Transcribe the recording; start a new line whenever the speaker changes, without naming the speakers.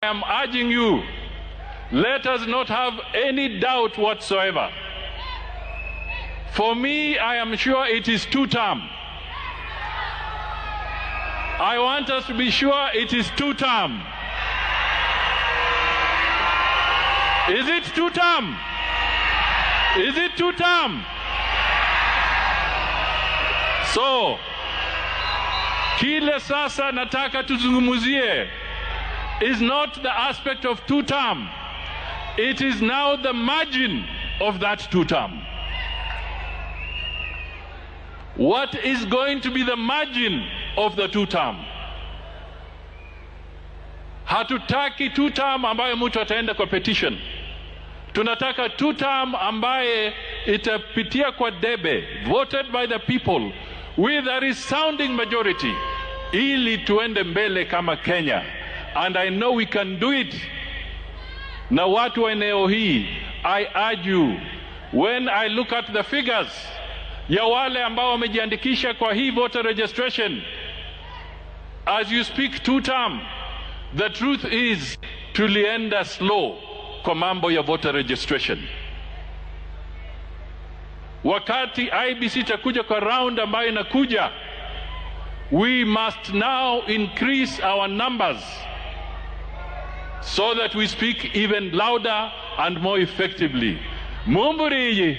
I am urging you, let us not have any doubt whatsoever. For me, I am sure it is two-term. I want us to be sure it is two-term. Is it two-term? Is it two-term? So, kile sasa nataka tuzungumuzie is not the aspect of two-term. It is now the margin of that two-term. What is going to be the margin of the two-term? Hatutaki two-term ambaye mtu ataenda kwa petition. Tunataka two-term ambaye itapitia kwa debe, voted by the people with a resounding majority, ili tuende mbele kama Kenya. And I know we can do it. Na watu wa eneo hii, I urge you, when I look at the figures ya wale ambao wamejiandikisha kwa hii voter registration, as you speak two-term, the truth is tulienda slow kwa mambo ya voter registration. Wakati IBC takuja kwa round ambayo inakuja, we must now increase our numbers so that we speak even louder and more effectively. Mumburiyi.